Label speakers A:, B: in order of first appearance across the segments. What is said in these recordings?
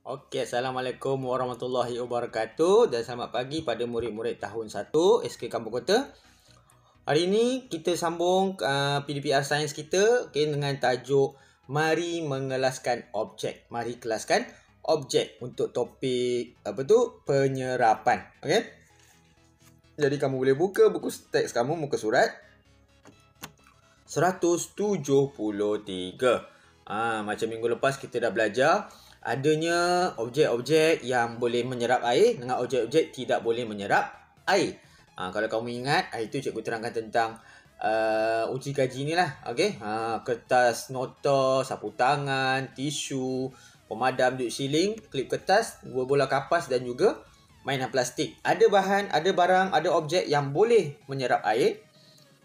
A: Okey, Assalamualaikum warahmatullahi wabarakatuh dan selamat pagi pada murid-murid tahun 1 SK Kampung Kota. Hari ini kita sambung PDPR Sains kita dengan tajuk Mari Mengelaskan Objek. Mari kelaskan objek untuk topik penyerapan. Okey. Jadi kamu boleh buka buku teks kamu, muka surat 173. Macam minggu lepas kita dah belajar adanya objek-objek yang boleh menyerap air dengan objek-objek tidak boleh menyerap air. Kalau kamu ingat, hari tu cikgu terangkan tentang uji kaji ni lah. Okay? Kertas nota, sapu tangan, tisu, pemadam duduk siling, klip kertas, dua bola kapas dan juga mainan plastik. Ada bahan, ada barang, ada objek yang boleh menyerap air.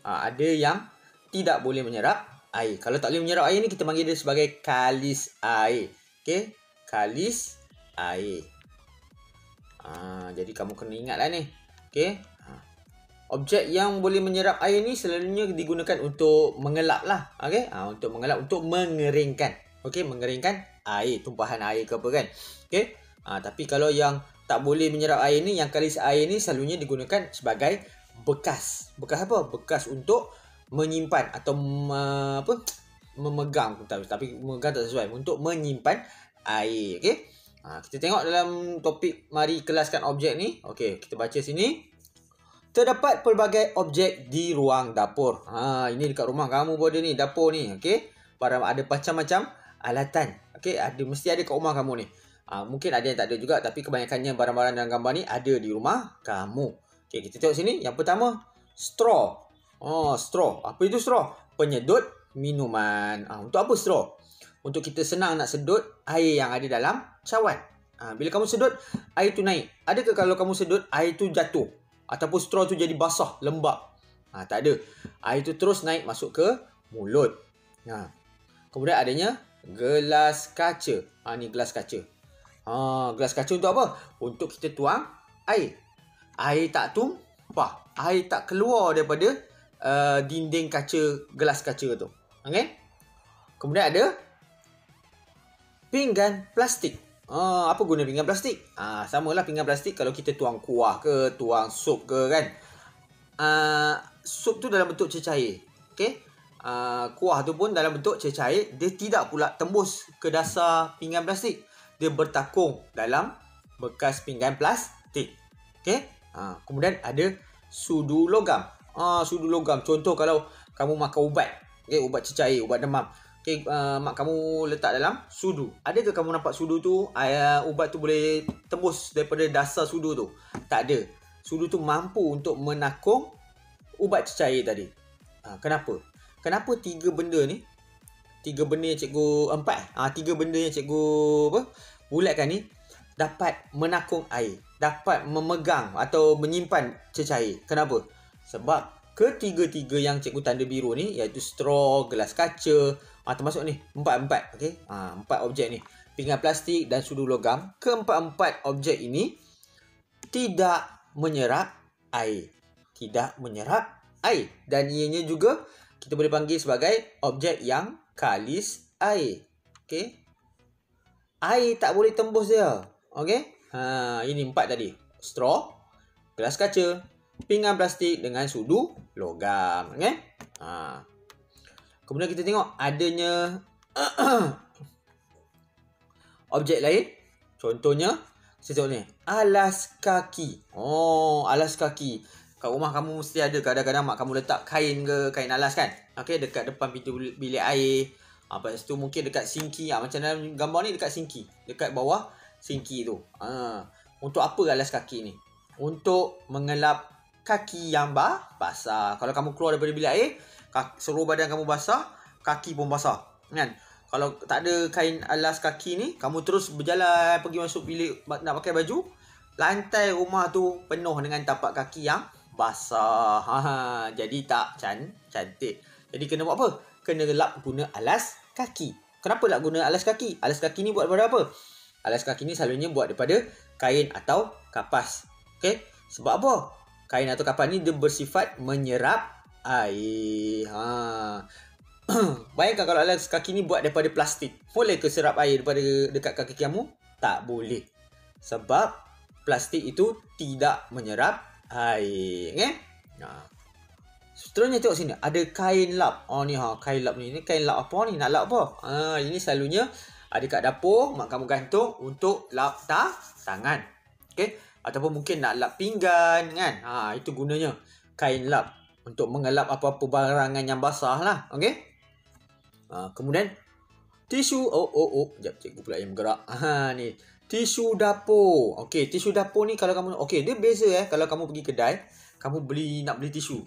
A: Ada yang tidak boleh menyerap air. Kalau tak boleh menyerap air ni kita panggil dia sebagai kalis air. Okay? Kalis air. Jadi kamu kena ingatlah ni. Okay? Objek yang boleh menyerap air ni selalunya digunakan untuk mengelap lah. Okay? Untuk mengelap, untuk mengeringkan. Okay? Mengeringkan air, tumpahan air ke apa kan. Okay? Tapi kalau yang tak boleh menyerap air ni, yang kalis air ni selalunya digunakan sebagai bekas. Bekas apa? Bekas untuk menyimpan atau memegang. Tapi memegang tak sesuai. Untuk menyimpan air. Okay? Kita tengok dalam topik mari kelaskan objek ni. Okay, kita baca sini. Terdapat pelbagai objek di ruang dapur. Ini dekat rumah kamu pun ada ni, dapur ni. Okay? Ada macam-macam alatan. Okay? Mesti ada kat rumah kamu ni. Mungkin ada yang tak ada juga, tapi kebanyakannya barang-barang dalam gambar ni ada di rumah kamu. Okay, kita tengok sini. Yang pertama, straw. Straw. Apa itu straw? Penyedut minuman. Untuk apa straw? Untuk kita senang nak sedut air yang ada dalam cawan. Bila kamu sedut, air tu naik. Adakah kalau kamu sedut, air tu jatuh? Ataupun straw tu jadi basah, lembab? Tak ada. Air tu terus naik masuk ke mulut. Kemudian adanya gelas kaca. Ni gelas kaca. Gelas kaca untuk apa? Untuk kita tuang air. Air tak tumpah. Air tak keluar daripada dinding kaca, gelas kaca tu. Okay? Kemudian ada pinggan plastik. Apa guna pinggan plastik? Samalah pinggan plastik kalau kita tuang kuah ke, tuang sup ke kan. Sup tu dalam bentuk cecair. Okay? Kuah tu pun dalam bentuk cecair. Dia tidak pula tembus ke dasar pinggan plastik. Dia bertakung dalam bekas pinggan plastik. Okay? Kemudian ada sudu logam. Sudu logam. Contoh kalau kamu makan ubat. Okay? Ubat cecair, ubat demam. Okay, mak kamu letak dalam sudu. Adakah kamu nampak sudu tu, ubat tu boleh tembus daripada dasar sudu tu? Tak ada. Sudu tu mampu untuk menakung ubat cecair tadi. Kenapa? Kenapa tiga benda ni? Tiga benda yang cikgu tiga benda yang cikgu bulatkan ni dapat menakung air, dapat memegang atau menyimpan cecair. Kenapa? Sebab ketiga-tiga yang cikgu tanda biru ni, iaitu straw, gelas kaca, termasuk ni, empat. Okay? Empat objek ni. Pinggan plastik dan sudu logam. Keempat-empat objek ini tidak menyerap air. Tidak menyerap air. Dan ianya juga kita boleh panggil sebagai objek yang kalis air. Okay? Air tak boleh tembus dia. Okay? Ini empat tadi. Straw, gelas kaca, pinggan plastik dengan sudu logam. Okay? Kemudian kita tengok adanya objek lain. Contohnya, saya tengok ni. Alas kaki. Alas kaki. Kat rumah kamu mesti ada. Kadang-kadang mak kamu letak kain ke, kain alas kan. Okay, dekat depan pintu bilik air. Lepas tu mungkin dekat sinki. Macam dalam gambar ni dekat sinki. Dekat bawah sinki tu. Untuk apa alas kaki ni? Untuk mengelap kaki yang basah. Kalau kamu keluar daripada bilik air, seluruh badan kamu basah, kaki pun basah. Kan? Kalau tak ada kain alas kaki ni, kamu terus berjalan pergi masuk bilik nak pakai baju, lantai rumah tu penuh dengan tapak kaki yang basah. Jadi tak cantik. Jadi kena buat apa? Kena lap guna alas kaki. Kenapa nak guna alas kaki? Alas kaki ni buat daripada apa? Alas kaki ni selalunya buat daripada kain atau kapas. Okay? Sebab apa? Kain atau kapas ni dia bersifat menyerap air. Bayangkan kalau alas kaki ni buat daripada plastik. Boleh ke serap air daripada dekat kaki kamu? tak boleh. Sebab plastik itu tidak menyerap air. Okay? Seterusnya tengok sini. Ada kain lap. Ni kain lap ni. Ini kain lap apa ni? Nak lap apa? Ini selalunya ada kat dapur. Mak kamu gantung untuk lap tangan. Okay? Ataupun mungkin nak lap pinggan kan. Itu gunanya. Kain lap. Untuk mengelap apa-apa barangan yang basah lah. Okay? Kemudian tisu. Sekejap cikgu pula yang bergerak. Ni. Tisu dapur. Okay, tisu dapur ni kalau kamu... Okay, dia beza kalau kamu pergi kedai. Kamu nak beli tisu.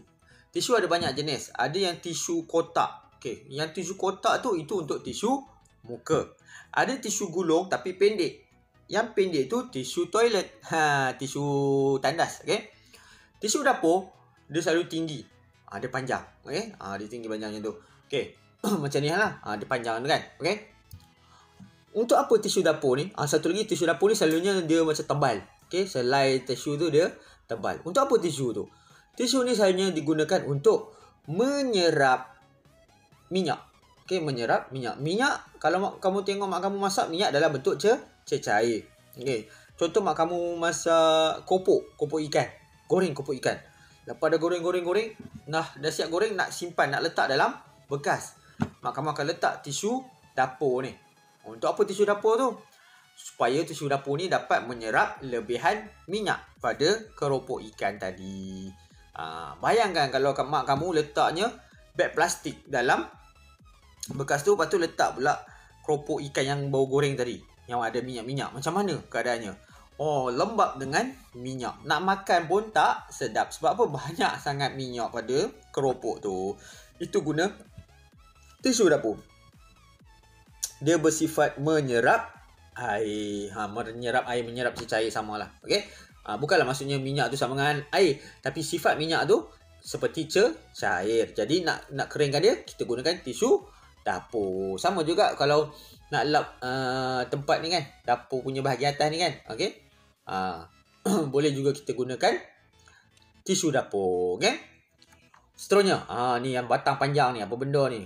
A: Tisu ada banyak jenis. Ada yang tisu kotak. Okay, yang tisu kotak tu itu untuk tisu muka. Ada tisu gulung tapi pendek. Yang pendek tu tisu toilet. Tisu tandas. Okay. Tisu dapur dia selalu tinggi. Dia panjang. Okay. Dia tinggi panjang macam tu. Okay. Macam ni lah. Dia panjang tu kan. Okay. Untuk apa tisu dapur ni? Satu lagi tisu dapur ni selalunya dia macam tebal. Okay. Selai tisu tu dia tebal. Untuk apa tisu tu? Tisu ni selalunya digunakan untuk menyerap minyak. Okay, menyerap minyak. Minyak, kalau kamu tengok mak kamu masak, minyak dalam bentuk cecair. Okay. Contoh mak kamu masak kopok ikan. Goreng kopok ikan. Lepas dah goreng. Dah siap goreng, nak simpan, nak letak dalam bekas. Mak kamu akan letak tisu dapur ni. Untuk apa tisu dapur tu? Supaya tisu dapur ni dapat menyerap lebihan minyak pada keropok ikan tadi. Bayangkan kalau mak kamu letaknya beg plastik dalam bekas tu, lepas tu letak pula keropok ikan yang bau goreng tadi, yang ada minyak-minyak. Macam mana keadaannya? Lembab dengan minyak. Nak makan pun tak sedap. Sebab apa? Banyak sangat minyak pada keropok tu. Itu guna tisu dapur. Dia bersifat menyerap air. Menyerap cecair samalah. Okey. Bukanlah maksudnya minyak tu sama dengan air, tapi sifat minyak tu seperti cair. Jadi nak keringkan dia, kita gunakan tisu dapur. Sama juga kalau nak lap tempat ni kan, dapur punya bahagian atas ni kan. Okey. Boleh juga kita gunakan tisu dapur. Okey. Seterusnya, ni yang batang panjang ni, apa benda ni?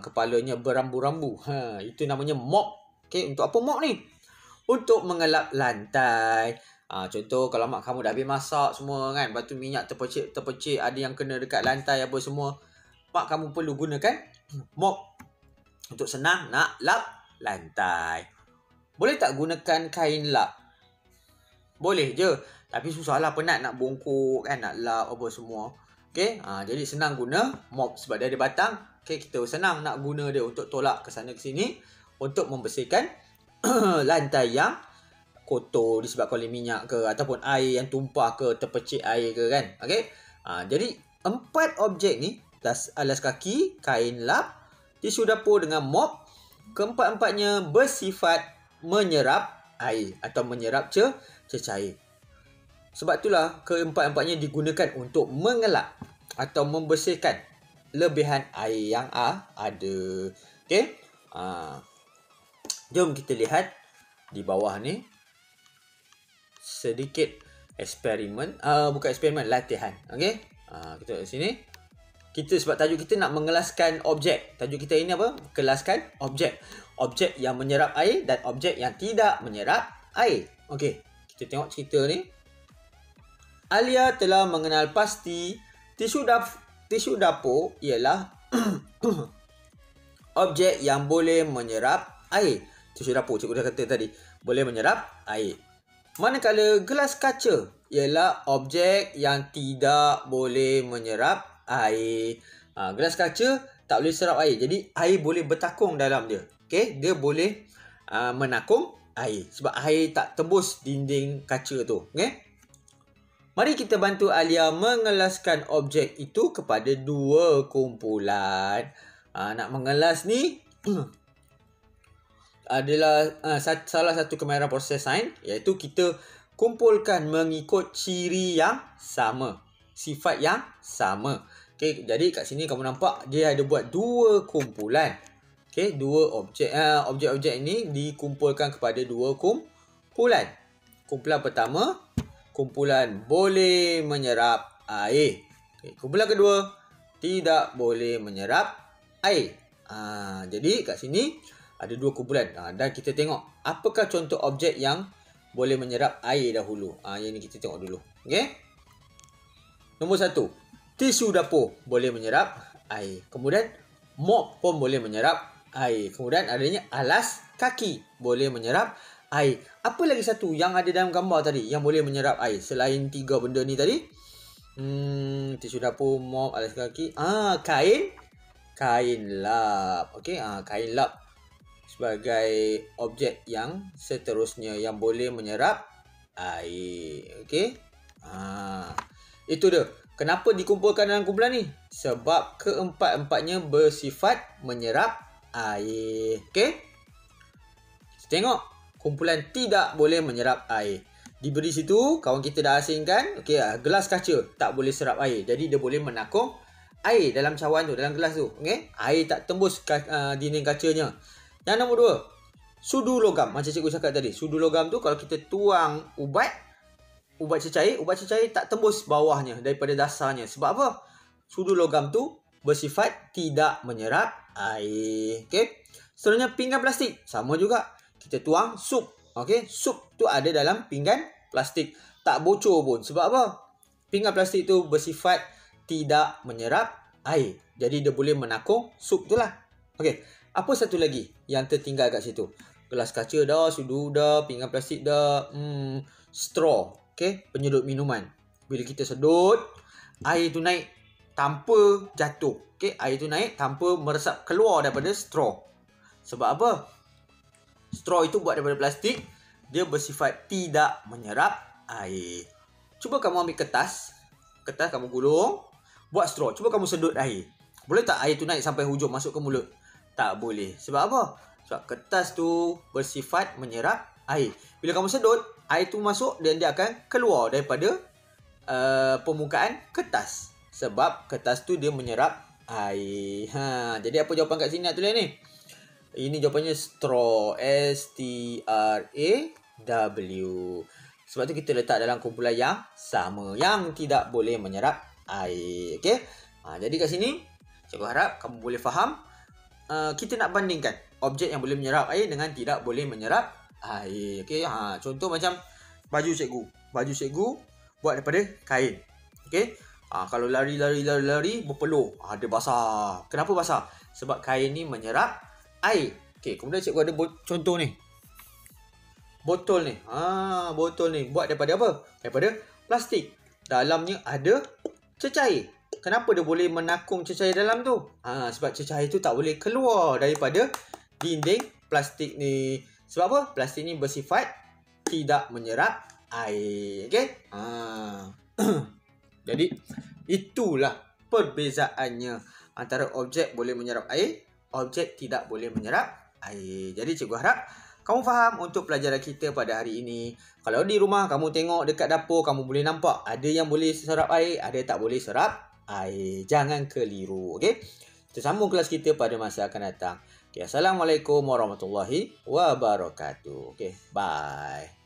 A: Kepalanya berambu-rambu. Itu namanya mop. Okey, untuk apa mop ni? Untuk mengelap lantai. Contoh kalau mak kamu dah habis masak semua kan, lepas tu minyak terpercik, ada yang kena dekat lantai apa semua, mak kamu perlu gunakan mop untuk senang nak lap lantai. Boleh tak gunakan kain lap? Boleh je, tapi susahlah, penat nak bongkok kan, nak lap apa semua. Okay, jadi senang guna mop sebab dia ada batang. Okay, kita senang nak guna dia untuk tolak ke sana ke sini untuk membersihkan lantai yang kotor disebabkan oleh minyak ke, ataupun air yang tumpah ke, terpercik air ke kan. Okay. Jadi 4 objek ni, alas kaki, kain lap, tisu dapur dengan mop, keempat-empatnya bersifat menyerap air atau menyerap cecair. Sebab itulah keempat-empatnya digunakan untuk mengelap atau membersihkan lebihan air yang ada. Okay. Jom kita lihat di bawah ni sedikit eksperimen, bukan eksperimen, latihan. Okey. Kita tengok sini. Kita sebab tajuk kita nak mengelaskan objek. Tajuk kita ini apa? Kelaskan objek. Objek yang menyerap air dan objek yang tidak menyerap air. Okey. Kita tengok cerita ni. Alia telah mengenal pasti tisu dapur ialah objek yang boleh menyerap air. Tisu dapur, cikgu dah kata tadi, boleh menyerap air. Manakala gelas kaca ialah objek yang tidak boleh menyerap air. Gelas kaca tak boleh serap air. Jadi air boleh bertakung dalam dia. Okay? Dia boleh menakung air. Sebab air tak tembus dinding kaca tu. Okay? Mari kita bantu Alia mengelaskan objek itu kepada 2 kumpulan. Nak mengelas ni adalah salah satu kemahiran proses sains, iaitu kita kumpulkan mengikut ciri yang sama, sifat yang sama. Okey, jadi kat sini kamu nampak dia ada buat 2 kumpulan. Okey, 2 objek. Objek-objek ini dikumpulkan kepada 2 kumpulan. Kumpulan pertama, kumpulan boleh menyerap air. Okey, kumpulan kedua tidak boleh menyerap air. Jadi kat sini Ada 2 kumpulan. Dan kita tengok apakah contoh objek yang boleh menyerap air dahulu. Yang ni kita tengok dulu. Okey. Nombor 1. Tisu dapur boleh menyerap air. Kemudian mop pun boleh menyerap air. Kemudian adanya alas kaki boleh menyerap air. Apa lagi satu yang ada dalam gambar tadi yang boleh menyerap air selain 3 benda ni tadi? Tisu dapur, mop, alas kaki. Kain lap. Okey, kain lap sebagai objek yang seterusnya yang boleh menyerap air. Okey. Itu dia. Kenapa dikumpulkan dalam kumpulan ni? Sebab keempat-empatnya bersifat menyerap air. Okey. Kita tengok kumpulan tidak boleh menyerap air. Diberi situ, kawan kita dah asingkan, okey, gelas kaca tak boleh serap air. Jadi dia boleh menakung air dalam cawan tu, dalam gelas tu. Okey, air tak tembus dinding kacanya. Yang nombor 2, sudu logam. Macam cikgu cakap tadi, sudu logam tu kalau kita tuang ubat cecair tak tembus bawahnya daripada dasarnya. Sebab apa? Sudu logam tu bersifat tidak menyerap air. Okey. Seterusnya pinggan plastik. Sama juga. Kita tuang sup. Okey, sup tu ada dalam pinggan plastik. Tak bocor pun. Sebab apa? Pinggan plastik tu bersifat tidak menyerap air. Jadi dia boleh menakung sup tu lah. Okey. Apa satu lagi yang tertinggal kat situ? Gelas kaca dah, sudu dah, pinggan plastik dah, straw. Okey, penyedut minuman. Bila kita sedut, air tu naik tanpa jatuh. Okey, air tu naik tanpa meresap keluar daripada straw. Sebab apa? Straw itu buat daripada plastik, dia bersifat tidak menyerap air. Cuba kamu ambil kertas kamu gulung, buat straw. Cuba kamu sedut air. Boleh tak air tu naik sampai hujung masuk ke mulut? Tak boleh. Sebab apa? Sebab kertas tu bersifat menyerap air. Bila kamu sedut, air tu masuk dan dia akan keluar daripada permukaan kertas. Sebab kertas tu dia menyerap air. Jadi apa jawapan kat sini nak tulis ni? Ini jawapannya straw. S-T-R-A-W. Sebab tu kita letak dalam kumpulan yang sama, yang tidak boleh menyerap air. Okey. Jadi kat sini cikgu harap kamu boleh faham. Kita nak bandingkan objek yang boleh menyerap air dengan tidak boleh menyerap air. Okey. Contoh macam baju cikgu. Baju cikgu buat daripada kain. Okey. Kalau lari berpeluh, dia basah. Kenapa basah? Sebab kain ni menyerap air. Okey, kemudian cikgu ada contoh ni. Botol ni. Botol ni buat daripada apa? Daripada plastik. Dalamnya ada cecair. Kenapa dia boleh menakung cecair dalam tu? Sebab cecair tu tak boleh keluar daripada dinding plastik ni. Sebab apa? Plastik ni bersifat tidak menyerap air. Okey? Jadi, itulah perbezaannya antara objek boleh menyerap air, objek tidak boleh menyerap air. Jadi, cikgu harap kamu faham untuk pelajaran kita pada hari ini. Kalau di rumah kamu tengok dekat dapur, kamu boleh nampak ada yang boleh serap air, ada tak boleh serap air. Jangan keliru. Okey? Kita sambung kelas kita pada masa akan datang. Okay, Assalamualaikum warahmatullahi wabarakatuh. Okay, bye.